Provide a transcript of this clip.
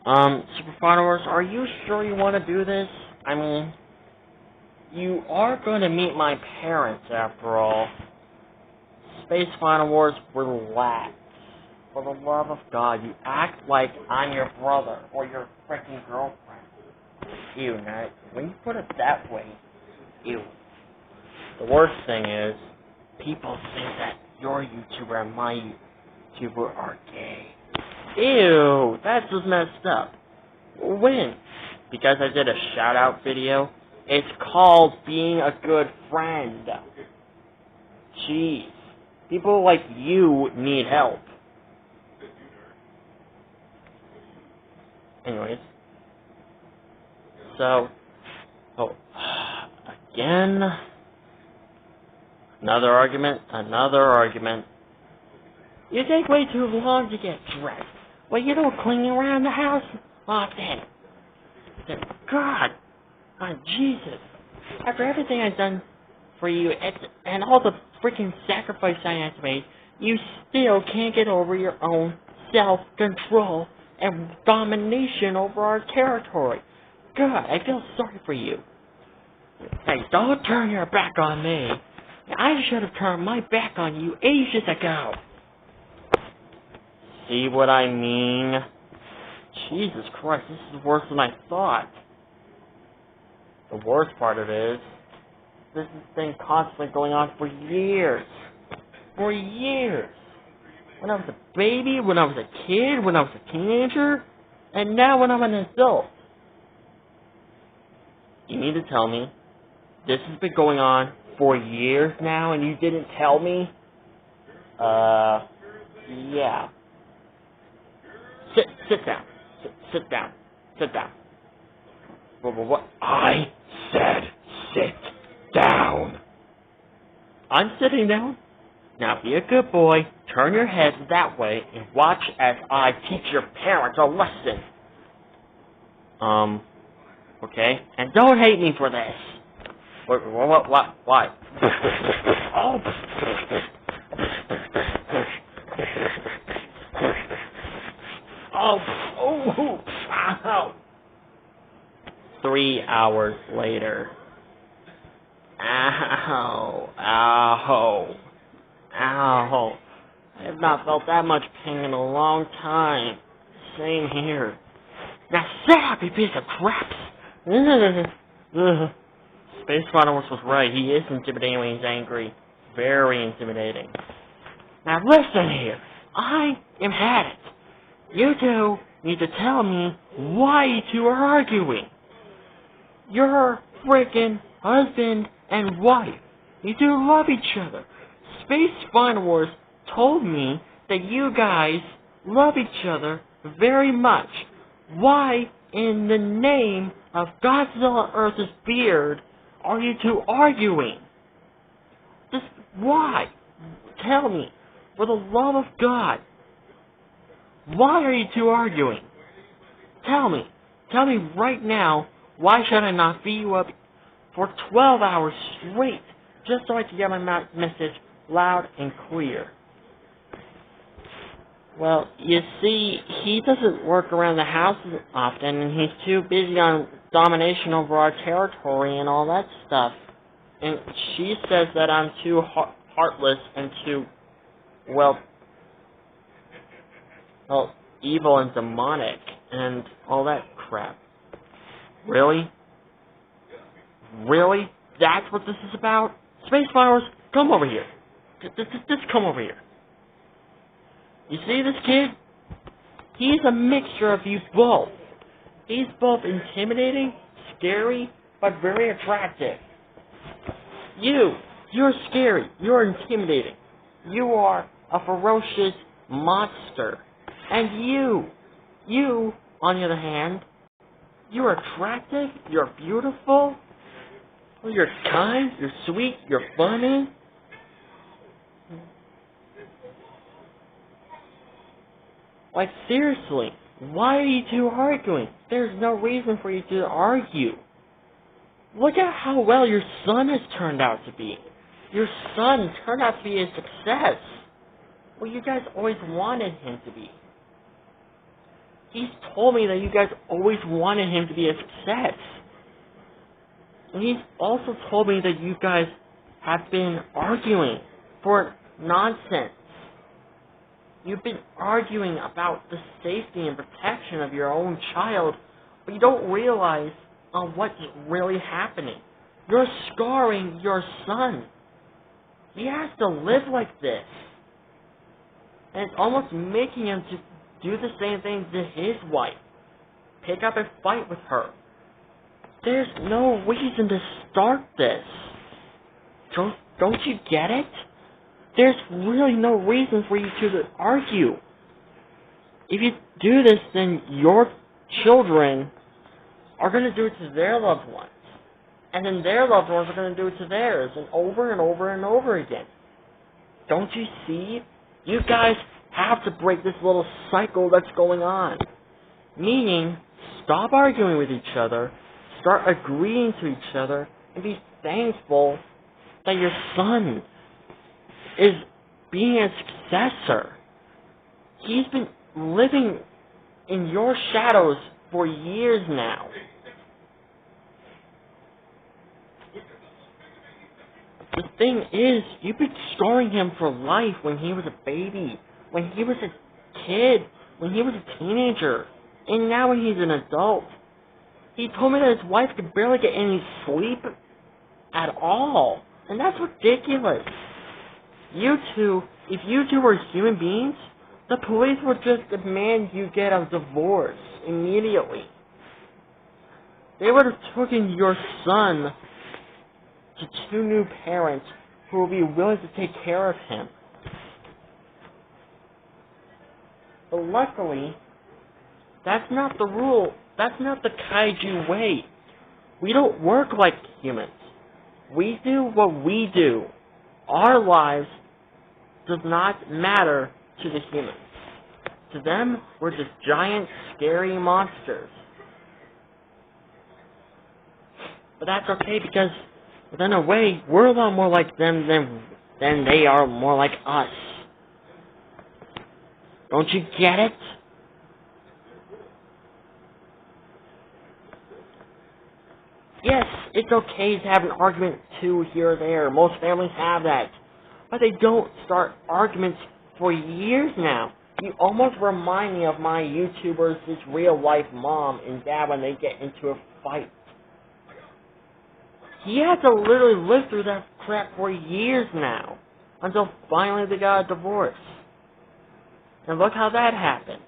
Super Followers, are you sure you want to do this? I mean, you are going to meet my parents after all. Space Final Wars, relax. For the love of God, you act like I'm your brother or your freaking girlfriend. Ew, now, when you put it that way, ew. The worst thing is, people think that your YouTuber and my YouTuber are gay. Ew, that's just messed up. When? Because I did a shout-out video? It's called being a good friend. Jeez. People like you need help. Anyways. So, again, another argument. You take way too long to get dressed. Well, you don't cling around the house often. God, oh, Jesus. After everything I've done for you, and all the freaking sacrifice I had to make, you still can't get over your own self-control and domination over our territory. God, I feel sorry for you. Hey, don't turn your back on me. I should have turned my back on you ages ago. See what I mean? Jesus Christ, this is worse than I thought. The worst part of it is, this has been constantly going on for years. For years. When I was a baby, when I was a kid, when I was a teenager, and now when I'm an adult. You need to tell me, this has been going on for years now, and you didn't tell me? Yeah. Sit down. Sit down. Sit down. What? I said sit down. I'm sitting down. Now be a good boy, turn your head that way, and watch as I teach your parents a lesson. Okay? And don't hate me for this. What? Why? Oh. Oh. Ow. 3 hours later. Ow. I have not felt that much pain in a long time. Same here. Now sit up, you piece of crap! Space Followers was right. He is intimidating when he's angry. Very intimidating. Now listen here. I am had it. You two need to tell me why you two are arguing. Your freaking husband and wife. You two love each other. Space Final Wars told me that you guys love each other very much. Why, in the name of Godzilla Earth's beard, are you two arguing? Just why? Tell me, for the love of God. Why are you two arguing? Tell me right now, why should I not beat you up for 12 hours straight, just so I can get my message loud and clear? Well, you see, he doesn't work around the house often, and he's too busy on domination over our territory and all that stuff. And she says that I'm too heartless and too, well, evil and demonic and all that crap. Really? Really? That's what this is about? Space Flowers, come over here. Just come over here. You see this kid? He's a mixture of you both. He's both intimidating, scary, but very attractive. You're scary. You're intimidating. You are a ferocious monster. And you, on the other hand, you're attractive, you're beautiful, you're kind, you're sweet, you're funny. Like, seriously, why are you two arguing? There's no reason for you to argue. Look at how well your son has turned out to be. Your son turned out to be a success. Well, you guys always wanted him to be. He's told me that you guys always wanted him to be a success. And he's also told me that you guys have been arguing for nonsense. You've been arguing about the safety and protection of your own child, but you don't realize what's really happening. You're scarring your son. He has to live like this. And it's almost making him to do the same thing to his wife. Pick up and fight with her. There's no reason to start this. Don't you get it? There's really no reason for you two to argue. If you do this, then your children are going to do it to their loved ones. And then their loved ones are going to do it to theirs, and over and over and over again. Don't you see? You guys have to break this little cycle that's going on. Meaning, stop arguing with each other, start agreeing to each other, and be thankful that your son is being a successor. He's been living in your shadows for years now. The thing is, you've been scarring him for life when he was a baby, when he was a kid, when he was a teenager, and now when he's an adult. He told me that his wife could barely get any sleep at all, and that's ridiculous. If you two were human beings, the police would just demand you get a divorce immediately. They would have taken your son to two new parents who will be willing to take care of him. But luckily, that's not the rule. That's not the kaiju way. We don't work like humans. We do what we do. Our lives does not matter to the humans. To them, we're just giant, scary monsters. But that's okay because, in a way, we're a lot more like them than they are more like us. Don't you get it? Yes, it's okay to have an argument too here or there. Most families have that. But they don't start arguments for years now. You almost remind me of my YouTubers, this real life mom and dad when they get into a fight. He had to literally live through that crap for years now. Until finally they got a divorce. And look how that happened.